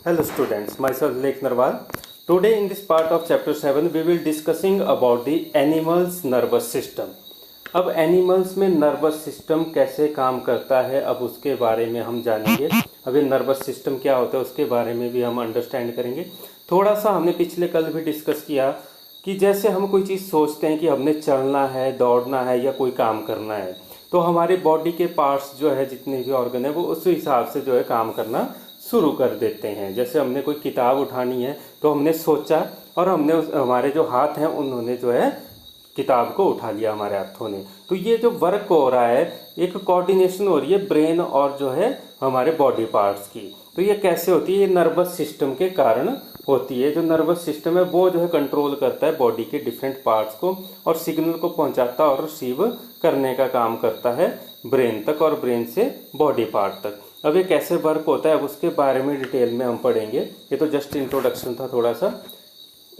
Hello students, myself Lake Narwal. Today in this part of chapter 7 we will discussing about the animals nervous system. अब animals में nervous system कैसे काम करता है, अब उसके बारे में हम जानेंगे। अब ये नर्वस सिस्टम क्या होता है उसके बारे में भी हम अंडरस्टैंड करेंगे। थोड़ा सा हमने पिछले कल भी डिस्कस किया कि जैसे हम कोई चीज़ सोचते हैं कि हमने चलना है, दौड़ना है या कोई काम करना है, तो हमारे बॉडी के पार्ट्स जो है, जितने भी ऑर्गन है, वो उस हिसाब से जो है काम करना शुरू कर देते हैं। जैसे हमने कोई किताब उठानी है तो हमने सोचा और हमने हमारे जो हाथ हैं उन्होंने जो है किताब को उठा लिया हमारे हाथों ने। तो ये जो वर्क हो रहा है, एक कोऑर्डिनेशन हो रही है ब्रेन और जो है हमारे बॉडी पार्ट्स की। तो ये कैसे होती है? ये नर्वस सिस्टम के कारण होती है। जो नर्वस सिस्टम है वो जो है कंट्रोल करता है बॉडी के डिफरेंट पार्ट्स को और सिग्नल को पहुंचाता और रिसीव करने का काम करता है ब्रेन तक और ब्रेन से बॉडी पार्ट तक। अब ये कैसे वर्क होता है अब उसके बारे में डिटेल में हम पढ़ेंगे। ये तो जस्ट इंट्रोडक्शन था थोड़ा सा।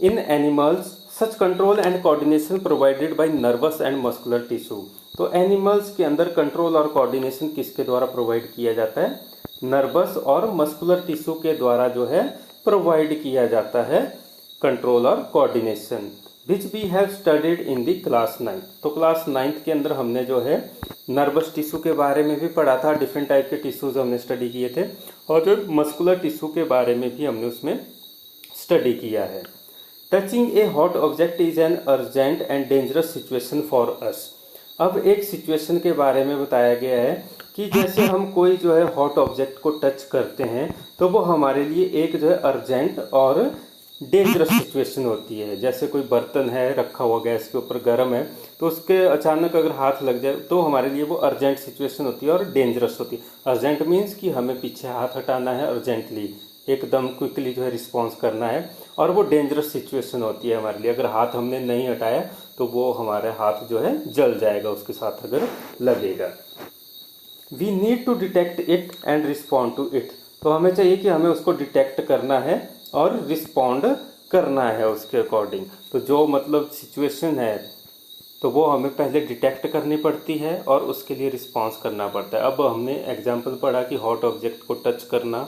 In animals such control and coordination provided by nervous and muscular tissue. तो एनिमल्स के अंदर कंट्रोल और कोऑर्डिनेशन किसके द्वारा प्रोवाइड किया जाता है? नर्वस और मस्कुलर टिश्यू के द्वारा जो है प्रोवाइड किया जाता है कंट्रोल और coordination, which we have studied in the class 9। तो क्लास 9 के अंदर हमने जो है नर्वस टिश्यू के बारे में भी पढ़ा था, डिफरेंट टाइप के टिश्यूज हमने स्टडी किए थे और जो मस्कुलर टिश्यू के बारे में भी हमने उसमें स्टडी किया है। Touching a hot object is an urgent and dangerous situation for us. अब एक सिचुएशन के बारे में बताया गया है कि जैसे हम कोई जो है हॉट ऑब्जेक्ट को टच करते हैं तो वो हमारे लिए एक जो है अर्जेंट और डेंजरस सिचुएशन होती है। जैसे कोई बर्तन है रखा हुआ गैस के ऊपर, गर्म है, तो उसके अचानक अगर हाथ लग जाए तो हमारे लिए वो अर्जेंट सिचुएशन होती है और डेंजरस होती है। अर्जेंट मीन्स कि हमें पीछे हाथ हटाना है, अर्जेंटली एकदम क्विकली जो है रिस्पॉन्स करना है, और वो डेंजरस सिचुएशन होती है हमारे लिए। अगर हाथ हमने नहीं हटाया तो वो हमारे हाथ जो है जल जाएगा उसके साथ अगर लगेगा। We need to detect it and respond to it. तो हमें चाहिए कि हमें उसको डिटेक्ट करना है और रिस्पॉन्ड करना है उसके अकॉर्डिंग। तो जो मतलब सिचुएशन है तो वो हमें पहले डिटेक्ट करनी पड़ती है और उसके लिए रिस्पॉन्स करना पड़ता है। अब हमने एग्जांपल पढ़ा कि हॉट ऑब्जेक्ट को टच करना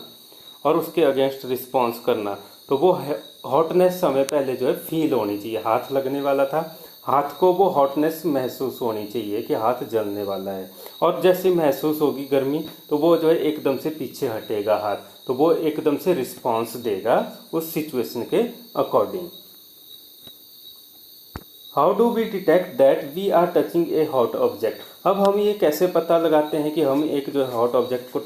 और उसके अगेंस्ट रिस्पॉन्स करना, तो वो हॉटनेस हमें पहले जो है फील होनी चाहिए। हाथ लगने वाला था, हाथ को वो हॉटनेस महसूस होनी चाहिए कि हाथ जलने वाला है, और जैसे महसूस होगी गर्मी तो वो जो है एकदम से पीछे हटेगा हाथ, तो वो एकदम से रिस्पॉन्स देगा उस सिचुएशन के according. How do we detect that we are touching a hot object. अब हम ये कैसे पता लगाते हैं कि हम एक जो है हॉट ऑब्जेक्ट को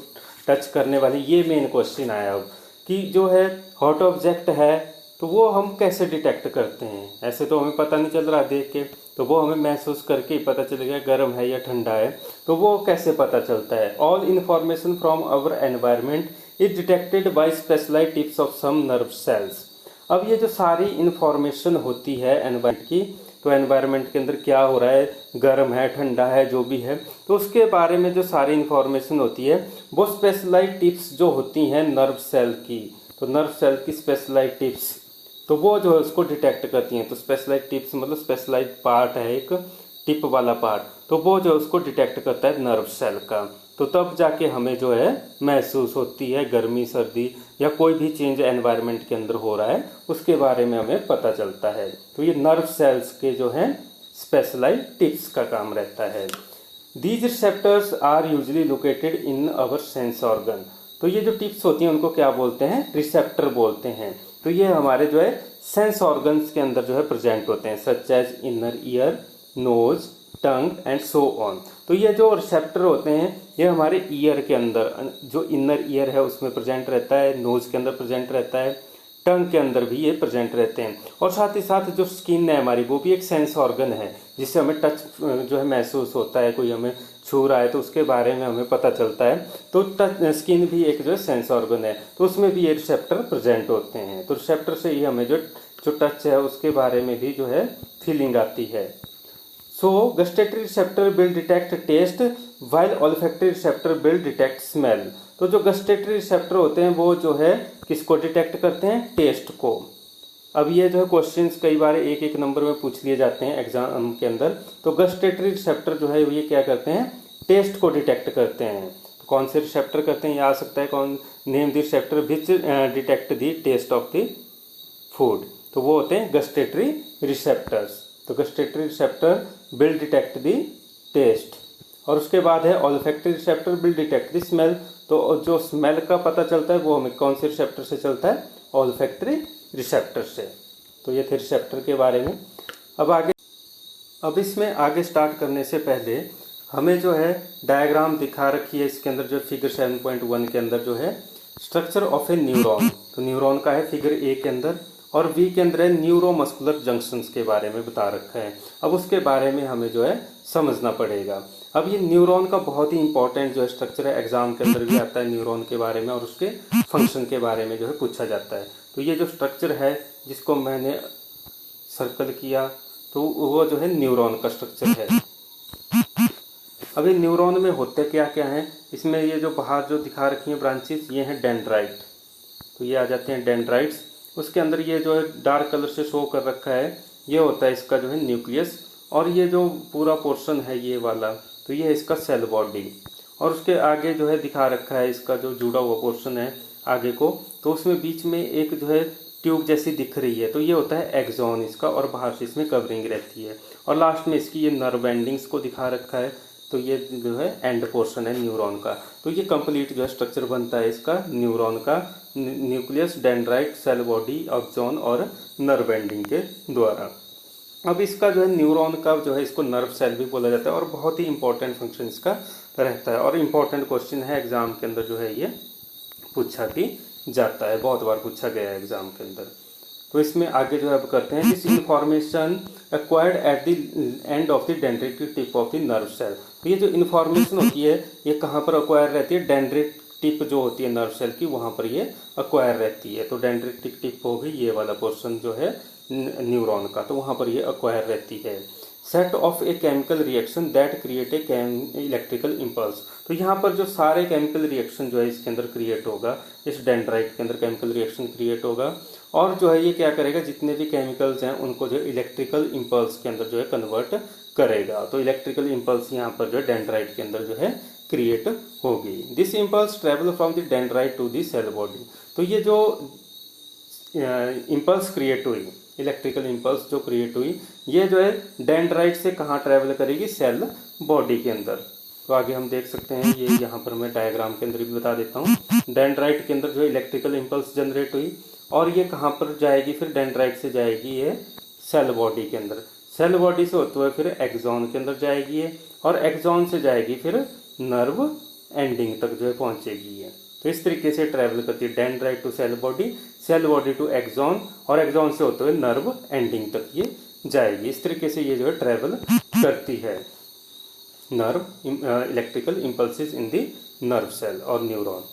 टच करने वाले, ये मेन क्वेश्चन आया अब कि जो है हॉट ऑब्जेक्ट है तो वो हम कैसे डिटेक्ट करते हैं। ऐसे तो हमें पता नहीं चल रहा देख के, तो वो हमें महसूस करके ही पता चलेगा गर्म है या ठंडा है। तो वो कैसे पता चलता है? All information from our environment is detected by specialised tips of some nerve cells. अब ये जो सारी इन्फॉर्मेशन होती है एनवायरनमेंट की, तो एनवायरनमेंट के अंदर क्या हो रहा है, गर्म है, ठंडा है, जो भी है, तो उसके बारे में जो सारी इन्फॉर्मेशन होती है वो स्पेशलाइज्ड टिप्स जो होती हैं नर्व सेल की, तो नर्व सेल की स्पेशलाइज्ड टिप्स, तो वो जो है उसको डिटेक्ट करती हैं। तो स्पेशलाइज्ड टिप्स मतलब स्पेशलाइज्ड पार्ट है एक टिप वाला पार्ट, तो वो जो है उसको डिटेक्ट करता है नर्व सेल का। तो तब जाके हमें जो है महसूस होती है गर्मी, सर्दी या कोई भी चेंज एनवायरनमेंट के अंदर हो रहा है उसके बारे में हमें पता चलता है। तो ये नर्व सेल्स के जो है स्पेशलाइज्ड टिप्स का काम रहता है। These receptors are usually located in our sense organ. तो ये जो टिप्स होती हैं उनको क्या बोलते हैं? रिसेप्टर बोलते हैं। तो ये हमारे जो है सेंस ऑर्गन्स के अंदर जो है प्रेजेंट होते हैं, such as inner ear, nose, tongue and so on. तो ये जो रिसेप्टर होते हैं ये हमारे ईयर के अंदर, जो इनर ईयर है उसमें प्रेजेंट रहता है, नोज के अंदर प्रेजेंट रहता है, टंग के अंदर भी ये प्रेजेंट रहते हैं, और साथ ही साथ जो स्किन है हमारी वो भी एक सेंस ऑर्गन है जिससे हमें टच जो है महसूस होता है, कोई हमें छू रहा है तो उसके बारे में हमें पता चलता है। तो टच स्किन भी एक जो है सेंस ऑर्गन है, तो उसमें भी ये रिसेप्टर प्रेजेंट होते हैं। तो रिसेप्टर से ही हमें जो टच है उसके बारे में भी जो है फीलिंग आती है। So gustatory receptor will detect taste while olfactory receptor will detect smell. तो जो गस्टेटरी रिसेप्टर होते हैं वो जो है किसको डिटेक्ट करते हैं? टेस्ट को। अब ये जो है क्वेश्चंस कई बार एक एक नंबर में पूछ लिए जाते हैं एग्जाम के अंदर। तो गस्टेटरी रिसेप्टर जो है ये क्या करते हैं? टेस्ट को डिटेक्ट करते हैं। तो कौन से रिसेप्टर करते हैं? ये आ सकता है कौन, name the receptor which detect the taste of the food. तो वो होते हैं गस्टेटरी रिसेप्टर्स। तो gustatory receptor will detect the taste. और उसके बाद है olfactory receptor will detect the smell. तो जो स्मेल का पता चलता है वो हमें कौन से रिसेप्टर से चलता है? ऑल्फैक्टरी रिसेप्टर से। तो ये थे रिसेप्टर के बारे में। अब इसमें आगे स्टार्ट करने से पहले हमें जो है डायग्राम दिखा रखी है इसके अंदर, जो फिगर 7.1 के अंदर जो है स्ट्रक्चर ऑफ ए न्यूरॉन। तो न्यूरॉन का है फिगर ए के अंदर, और बी के अंदर है न्यूरोमस्कुलर जंक्शंस के बारे में बता रखा है। अब उसके बारे में हमें जो है समझना पड़ेगा। अब ये न्यूरॉन का बहुत ही इंपॉर्टेंट जो है स्ट्रक्चर है, एग्जाम के अंदर भी आता है न्यूरॉन के बारे में और उसके फंक्शन के बारे में जो है पूछा जाता है। तो ये जो स्ट्रक्चर है जिसको मैंने सर्कल किया, तो वो जो है न्यूरॉन का स्ट्रक्चर है। अभी न्यूरॉन में होते क्या क्या हैं, इसमें ये जो बाहर जो दिखा रखी है ब्रांचेस, ये हैं डेंड्राइट। तो ये आ जाते हैं डेंड्राइट्स। उसके अंदर ये जो है डार्क कलर से शो कर रखा है, ये होता है इसका जो है न्यूक्लियस। और ये जो पूरा पोर्शन है ये वाला, तो ये है इसका सेल बॉडी। और उसके आगे जो है दिखा रखा है इसका जो जुड़ा हुआ पोर्शन है आगे को, तो उसमें बीच में एक जो है ट्यूब जैसी दिख रही है, तो ये होता है एक्सॉन इसका, और बाहर से इसमें कवरिंग रहती है। और लास्ट में इसकी ये नर्व एंडिंग्स को दिखा रखा है, तो ये जो है एंड पोर्शन है न्यूरॉन का। तो ये कंप्लीट जो है स्ट्रक्चर बनता है इसका न्यूरॉन का, nucleus, dendrite, cell body, axon और नर्व एंडिंग के द्वारा। अब इसका जो है न्यूरॉन का जो है इसको नर्व सेल भी बोला जाता है, और बहुत ही इंपॉर्टेंट फंक्शन इसका रहता है। और इम्पॉर्टेंट क्वेश्चन है एग्जाम के अंदर जो है ये पूछा भी जाता है, बहुत बार पूछा गया है एग्जाम के अंदर। तो इसमें आगे जो है अब करते हैं, this information acquired at the end of the dendritic tip of the nerve cell. तो ये जो इन्फॉर्मेशन होती है ये कहाँ पर एक्वायर रहती है? डेंड्रिटिक टिप जो होती है नर्व सेल की, वहाँ पर ये एक्वायर रहती है। तो डेंड्रिटिक टिप होगी ये वाला पोर्शन जो है न्यूरॉन का, तो वहाँ पर ये एक्वायर रहती है। Set of a chemical reaction that create a electrical impulse. तो यहाँ पर जो सारे केमिकल रिएक्शन जो है इसके अंदर क्रिएट होगा, इस डेंड्राइट के अंदर केमिकल रिएक्शन क्रिएट होगा, और जो है ये क्या करेगा, जितने भी केमिकल्स हैं उनको जो इलेक्ट्रिकल इम्पल्स के अंदर जो है कन्वर्ट करेगा। तो इलेक्ट्रिकल इम्पल्स यहाँ पर जो है डेंड्राइट के अंदर जो है क्रिएट होगी। This impulse travel from the dendrite to the cell body. तो ये जो इम्पल्स क्रिएट हुई, इलेक्ट्रिकल इम्पल्स जो क्रिएट हुई, ये जो है डेंड्राइट से कहाँ ट्रेवल करेगी? सेल बॉडी के अंदर। तो आगे हम देख सकते हैं, ये यहाँ पर मैं डायग्राम के अंदर भी बता देता हूँ। डेंड्राइट के अंदर जो है इलेक्ट्रिकल इम्पल्स जनरेट हुई, और ये कहाँ पर जाएगी? फिर डेंड्राइट से जाएगी ये सेल बॉडी के अंदर। सेल बॉडी से होते हुए फिर एक्सॉन के अंदर जाएगी ये, और एक्सॉन से जाएगी फिर नर्व एंडिंग तक जो है पहुँचेगी ये। तो इस तरीके से ट्रैवल करती है dendrite to cell body to axon, और एक्सॉन से होते हुए नर्व एंडिंग तक ये जाएगी। इस तरीके से ये जो है ट्रैवल करती है nerve electrical impulses in the nerve cell और न्यूरॉन।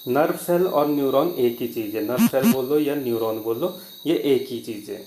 नर्व सेल और न्यूरॉन एक ही चीज़ है, नर्व सेल बोल लो या न्यूरॉन बोल लो, ये एक ही चीज़ है।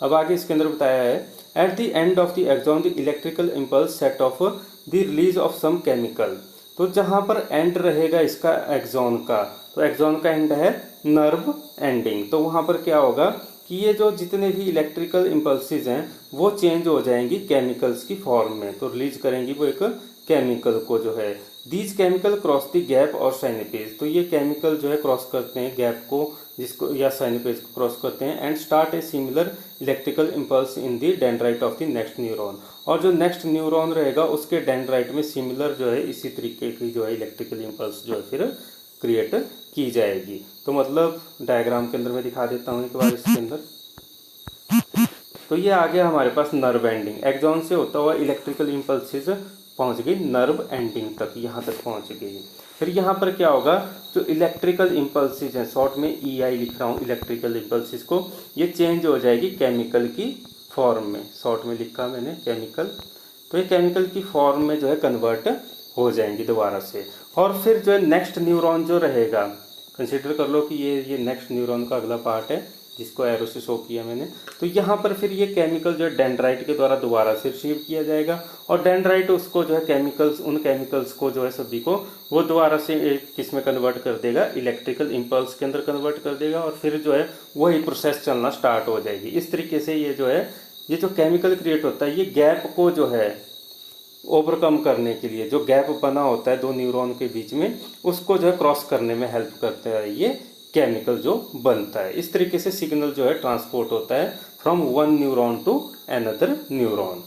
अब आगे इसके अंदर बताया है, at the end of the axon the electrical impulse set off the release of some chemical. तो जहाँ पर एंड रहेगा इसका एक्सॉन का, तो एक्सॉन का एंड है नर्व एंडिंग। तो वहाँ पर क्या होगा कि ये जो जितने भी इलेक्ट्रिकल इम्पल्सेस हैं वो चेंज हो जाएंगी केमिकल्स की फॉर्म में। तो रिलीज करेंगी वो एक केमिकल को जो है, these chemical cross the gap और साइनेपेज। तो ये केमिकल जो है क्रॉस करते हैं गैप को, जिसको या साइनेपेज को क्रॉस करते हैं, and start a similar electrical impulse in the dendrite of the next neuron. और जो नेक्स्ट न्यूरॉन रहेगा उसके डेंड्राइट में सिमिलर जो है इसी तरीके की जो है इलेक्ट्रिकल इम्पल्स जो है फिर क्रिएट की जाएगी। तो मतलब डायग्राम के अंदर मैं दिखा देता हूँ एक बार इसके अंदर। तो ये आ गया हमारे पास नर्व एंडिंग, एक्सॉन से होता हुआ इलेक्ट्रिकल इम्पल्सेस पहुंच गई नर्व एंडिंग तक, यहाँ तक पहुंच गई। फिर यहाँ पर क्या होगा, जो इलेक्ट्रिकल इम्पल्सेस हैं, शॉर्ट में EI लिख रहा हूँ इलेक्ट्रिकल इम्पल्सेस को, ये चेंज हो जाएगी केमिकल की फॉर्म में। शॉर्ट में लिखा मैंने केमिकल, तो ये केमिकल की फॉर्म में जो है कन्वर्ट हो जाएंगी दोबारा से। और फिर जो है नेक्स्ट न्यूरॉन जो रहेगा, कंसिडर कर लो कि ये नेक्स्ट न्यूरॉन का अगला पार्ट है जिसको एरो से शो किया मैंने। तो यहाँ पर फिर ये केमिकल जो है डेंड्राइट के द्वारा दोबारा से रिसीव किया जाएगा, और डेंड्राइट उसको जो है केमिकल्स, उन केमिकल्स को जो है सभी को वो दोबारा से किस में कन्वर्ट कर देगा, इलेक्ट्रिकल इम्पल्स के अंदर कन्वर्ट कर देगा, और फिर जो है वही प्रोसेस चलना स्टार्ट हो जाएगी। इस तरीके से ये जो है, ये जो केमिकल क्रिएट होता है, ये गैप को जो है ओवरकम करने के लिए जो गैप बना होता है दो न्यूरॉन के बीच में, उसको जो है क्रॉस करने में हेल्प करता है ये केमिकल जो बनता है। इस तरीके से सिग्नल जो है ट्रांसपोर्ट होता है from one neuron to another neuron.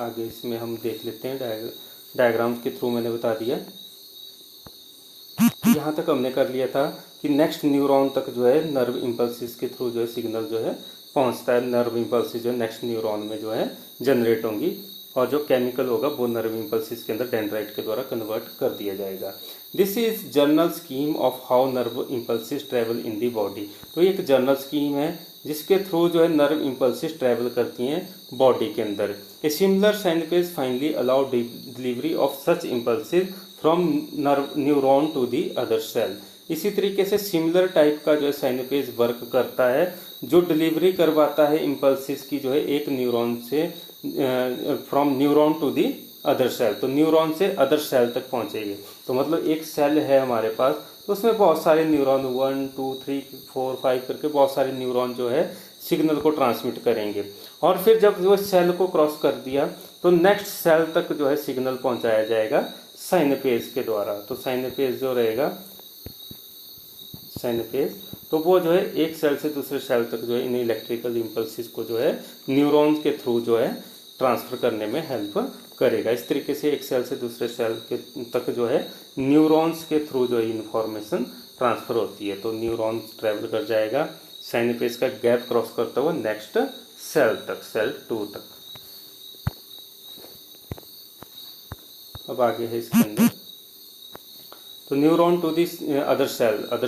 आगे इसमें हम देख लेते हैं, डायग्राम के थ्रू मैंने बता दिया। यहाँ तक हमने कर लिया था कि नेक्स्ट न्यूरॉन तक जो है नर्व इम्पल्सिस के थ्रू जो है सिग्नल जो है पहुँचता है। नर्व इम्पल्सिस जो है नेक्स्ट न्यूरॉन में जो है जनरेट होंगी और जो केमिकल होगा वो नर्व इम्पल्सिस के अंदर डेंड्राइट के द्वारा कन्वर्ट कर दिया जाएगा। This is journal scheme of how nerve impulses travel in the body. तो ये एक जर्नल स्कीम है जिसके थ्रू जो है नर्व इम्पल्सिस ट्रेवल करती हैं बॉडी के अंदर। A similar synapse finally allow delivery of such impulses from neuron to the other cell. इसी तरीके से सिमिलर टाइप का जो है साइनपेज वर्क करता है जो डिलीवरी करवाता है इम्पल्सिस की जो है एक न्यूरॉन से from neuron to the other cell. तो न्यूरॉन से अदर सेल तक पहुंचेगी। तो मतलब एक सेल है हमारे पास, तो उसमें बहुत सारे न्यूरॉन 1 2 3 4 5 करके बहुत सारे न्यूरॉन जो है सिग्नल को ट्रांसमिट करेंगे और फिर जब वो सेल को क्रॉस कर दिया तो नेक्स्ट सेल तक जो है सिग्नल पहुंचाया जाएगा साइनपेज के द्वारा। तो साइनपेज जो रहेगा साइनपेज, तो वो जो है एक सेल से दूसरे सेल तक जो है इन इलेक्ट्रिकल इम्पल्सिस को जो है न्यूरॉन्स के थ्रू जो है ट्रांसफर करने में हेल्प करेगा। इस तरीके से एक सेल से दूसरे सेल के तक जो है न्यूरॉन्स के थ्रू जो है इंफॉर्मेशन ट्रांसफर होती है। तो न्यूरॉन्स ट्रेवल कर जाएगा साइनपेज का गैप क्रॉस करता हुआ नेक्स्ट सेल तक, सेल 2 तक। अब आगे है इसके अंदर, तो neuron to this other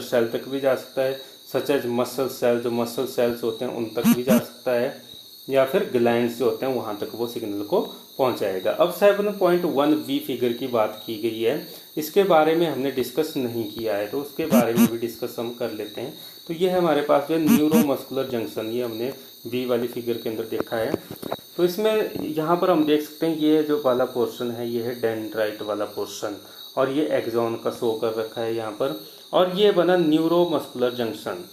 cell तक भी जा सकता है, सच एज मसल सेल, जो मसल सेल्स होते हैं उन तक भी जा सकता है, या फिर ग्लैंड्स जो होते हैं वहां तक वो सिग्नल को पहुंचाएगा। अब 7.1b फिगर की बात की गई है, इसके बारे में हमने डिस्कस नहीं किया है तो उसके बारे में भी डिस्कस हम कर लेते हैं। तो ये है हमारे पास जो न्यूरोमस्कुलर जंक्शन, ये हमने बी वाली फिगर के अंदर देखा है। तो इसमें यहाँ पर हम देख सकते हैं ये जो वाला पोर्शन है ये है डेंड्राइट वाला पोर्शन और ये एक्सॉन का शो कर रखा है यहाँ पर, और ये बना न्यूरोमस्कुलर जंक्शन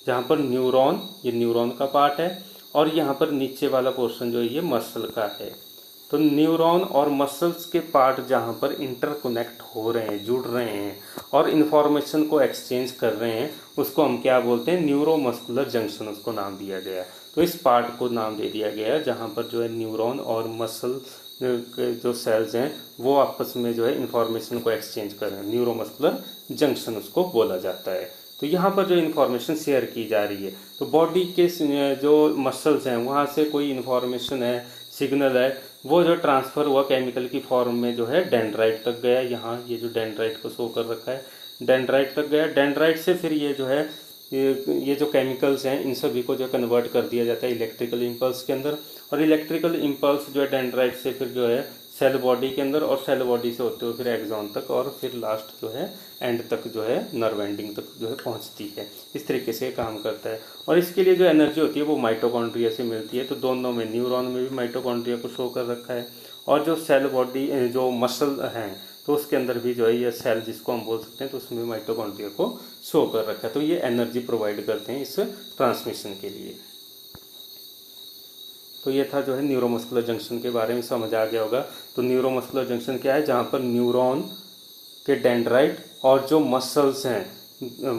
जहाँ पर न्यूरॉन, ये न्यूरॉन का पार्ट है और यहाँ पर नीचे वाला पोर्शन जो है ये मसल का है। तो न्यूरॉन और मसल्स के पार्ट जहाँ पर इंटरकनेक्ट हो रहे हैं, जुड़ रहे हैं और इन्फॉर्मेशन को एक्सचेंज कर रहे हैं, उसको हम क्या बोलते हैं, न्यूरोमस्कुलर जंक्शन उसको नाम दिया गया। तो इस पार्ट को नाम दे दिया गया जहाँ पर जो है न्यूरॉन और मसल जो सेल्स हैं वो आपस में जो है इन्फॉर्मेशन को एक्सचेंज कर रहे हैं, न्यूरोमस्कुलर जंक्शन उसको बोला जाता है। तो यहाँ पर जो इन्फॉर्मेशन शेयर की जा रही है, तो बॉडी के जो मसल्स हैं वहाँ से कोई इन्फॉर्मेशन है, सिग्नल है, वो जो ट्रांसफ़र हुआ केमिकल की फॉर्म में जो है डेंड्राइट तक गया। यहाँ ये जो डेंड्राइट को शो कर रखा है डेंड्राइट तक गया। डेंड्राइट से फिर ये जो है ये जो केमिकल्स हैं इन सभी को जो कन्वर्ट कर दिया जाता है इलेक्ट्रिकल इम्पल्स के अंदर, और इलेक्ट्रिकल इम्पल्स जो है डेंड्राइट से फिर जो है सेल बॉडी के अंदर, और सेल बॉडी से होते हुए फिर एक्सॉन तक, और फिर लास्ट जो है एंड तक जो है नर्व एंडिंग तक जो है पहुंचती है। इस तरीके से काम करता है। और इसके लिए जो एनर्जी होती है वो माइटोकॉन्ड्रिया से मिलती है। तो दोनों में, न्यूरॉन में भी माइटोकॉन्ड्रिया को शो कर रखा है और जो सेल बॉडी जो मसल हैं तो उसके अंदर भी जो है ये सेल जिसको हम बोल सकते हैं तो उसमें माइटोकॉन्ड्रिया को शो कर रखा है। तो ये एनर्जी प्रोवाइड करते हैं इस ट्रांसमिशन के लिए। तो ये था जो है न्यूरोमस्कुलर जंक्शन के बारे में, समझ आ गया होगा। तो न्यूरोमस्कुलर जंक्शन क्या है, जहाँ पर न्यूरॉन के डेंड्राइट और जो मसल्स हैं,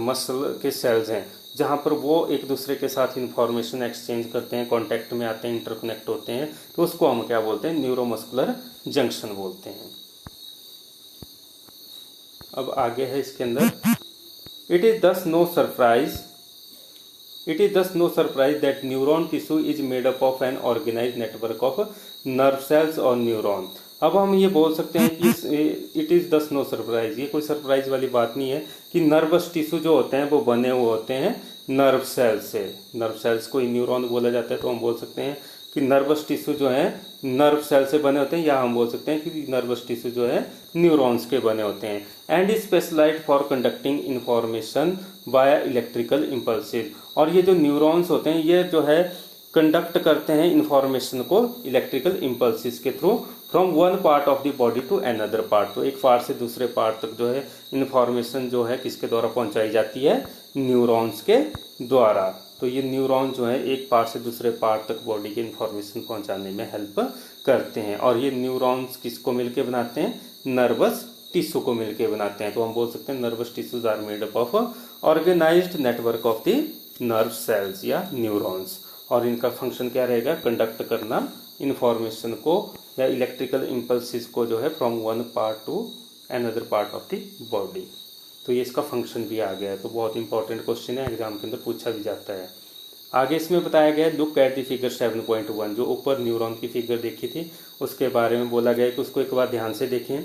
मसल के सेल्स हैं, जहाँ पर वो एक दूसरे के साथ इंफॉर्मेशन एक्सचेंज करते हैं, कांटेक्ट में आते हैं, इंटरकनेक्ट होते हैं, तो उसको हम क्या बोलते हैं, न्यूरोमस्कुलर जंक्शन बोलते हैं। अब आगे है इसके अंदर, it is thus no surprise that neuron tissue is made up of an organise network of nerve cells और न्यूरॉन। अब हम ये बोल सकते हैं कि it is thus no surprise, ये कोई सरप्राइज वाली बात नहीं है कि नर्वस टिश्यू जो होते हैं वो बने हुए होते हैं नर्व सेल्स से। नर्व सेल्स को न्यूरॉन बोला जाता है, तो हम बोल सकते हैं कि नर्वस टिश्यू जो है नर्व सेल से बने होते हैं, या हम बोल सकते हैं कि नर्वस टिश्यू जो है न्यूरॉन्स के बने होते हैं। And is specialised for conducting information by electrical impulses. और ये जो न्यूरॉन्स होते हैं ये जो है कंडक्ट करते हैं इंफॉर्मेशन को इलेक्ट्रिकल इम्पल्सिस के through from one part of the body to another part. तो एक पार्ट से दूसरे पार्ट तक जो है इंफॉर्मेशन जो है किसके द्वारा पहुंचाई जाती है, न्यूरॉन्स के द्वारा। तो ये न्यूरॉन जो है एक पार्ट से दूसरे पार्ट तक बॉडी की इंफॉर्मेशन पहुंचाने में हेल्प करते हैं। और ये न्यूरॉन्स किसको मिलके बनाते हैं? नर्वस टिश्यू को मिलके बनाते हैं। तो हम बोल सकते हैं nervous tissues are made up of organised network of the nerve cells या न्यूरॉन्स। और इनका फंक्शन क्या रहेगा? कंडक्ट करना इंफॉर्मेशन को या इलेक्ट्रिकल इम्पल्सिस को जो है from one part two another part of the body. तो ये इसका फंक्शन भी आ गया है। तो बहुत इंपॉर्टेंट क्वेश्चन है, एग्जाम के अंदर पूछा भी जाता है। आगे इसमें बताया गया है लुक एट द फिगर 7.1। जो ऊपर न्यूरॉन की फिगर देखी थी उसके बारे में बोला गया है कि उसको एक बार ध्यान से देखें।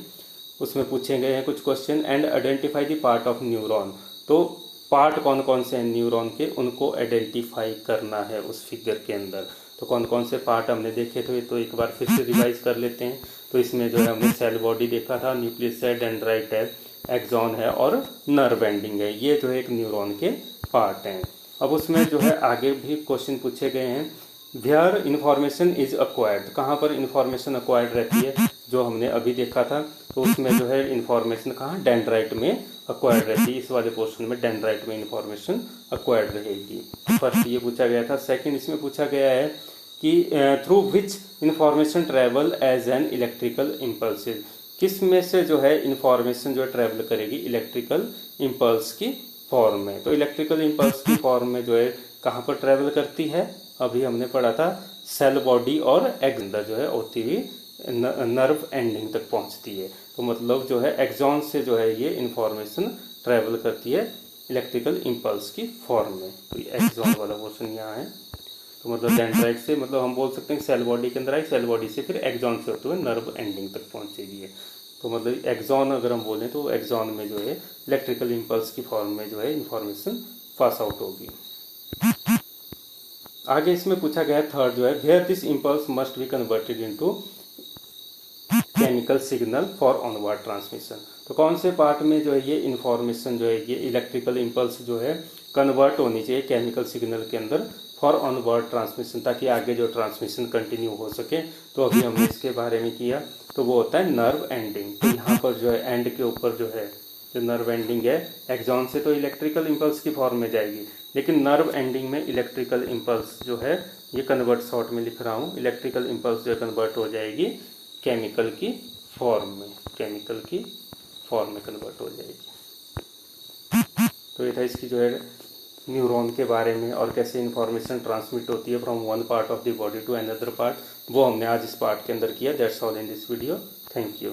उसमें पूछे गए हैं कुछ question and identify the part of neuron. तो पार्ट कौन कौन से हैं न्यूरॉन के, उनको आइडेंटिफाई करना है उस फिगर के अंदर। तो कौन कौन से पार्ट हमने देखे थे तो एक बार फिर से रिवाइज कर लेते हैं। तो इसमें जो है हमने सेल बॉडी देखा था, न्यूक्लियस है, डेंड्राइट है, एक्सॉन है और नर्व एंडिंग है। ये जो है एक न्यूरॉन के पार्ट हैं। अब उसमें जो है आगे भी क्वेश्चन पूछे गए हैं वेयर इन्फॉर्मेशन इज अक्वायर्ड। कहाँ पर इन्फॉर्मेशन अक्वायर्ड रहती है? जो हमने अभी देखा था तो उसमें जो है इन्फॉर्मेशन कहाँ? डेंड्राइट में अक्वायर्ड रहती है। इस वाले पोर्शन में डेंड्राइट में इन्फॉर्मेशन अक्वायर्ड रहेगी। फर्स्ट ये पूछा गया था। सेकंड इसमें पूछा गया है कि through which information travel as an electrical impulsive. किस में से जो है इन्फॉर्मेशन जो है ट्रेवल करेगी इलेक्ट्रिकल इम्पल्स की फॉर्म में। तो इलेक्ट्रिकल इम्पल्स की फॉर्म में जो है कहाँ पर ट्रेवल करती है? अभी हमने पढ़ा था सेल बॉडी और एग अंदर जो है होती हुई नर्व एंडिंग तक पहुंचती है। तो मतलब जो है एक्सॉन से जो है ये इन्फॉर्मेशन ट्रेवल करती है इलेक्ट्रिकल इम्पल्स की फॉर्म में। तो ये एक्सॉन वाला पोर्शन यहाँ है। तो मतलब डेंड्राइट से मतलब हम बोल सकते हैं सेल बॉडी के अंदर आई, सेल बॉडी से फिर एक्सॉन से होते हुए नर्व एंडिंग तक पहुंचेगी है। तो मतलब एक्सॉन अगर हम बोलें तो एक्सॉन में जो है इलेक्ट्रिकल इम्पल्स की फॉर्म में जो है इन्फॉर्मेशन पास आउट होगी। आगे इसमें पूछा गया थर्ड जो है where this impulse must be converted into chemical signal for onward transmission. तो कौन से पार्ट में जो है ये इन्फॉर्मेशन जो है ये इलेक्ट्रिकल इम्पल्स जो है कन्वर्ट होनी चाहिए केमिकल सिग्नल के अंदर फॉर ऑनवर्ड ट्रांसमिशन, ताकि आगे जो ट्रांसमिशन कंटिन्यू हो सके। तो अभी हमने इसके बारे में किया तो वो होता है नर्व एंडिंग। तो यहाँ पर जो है एंड के ऊपर जो है जो नर्व एंडिंग है एक्सॉन से तो इलेक्ट्रिकल इम्पल्स की फॉर्म में जाएगी, लेकिन नर्व एंडिंग में इलेक्ट्रिकल इम्पल्स जो है ये कन्वर्ट शॉर्ट में लिख रहा हूँ, इलेक्ट्रिकल इम्पल्स जो है कन्वर्ट हो जाएगी केमिकल की फॉर्म में, केमिकल की फॉर्म में कन्वर्ट हो जाएगी। तो ये था इसकी जो है न्यूरॉन के बारे में और कैसे इन्फॉर्मेशन ट्रांसमिट होती है from one part of the body to another part, वो हमने आज इस पार्ट के अंदर किया। That's all in this video. Thank you.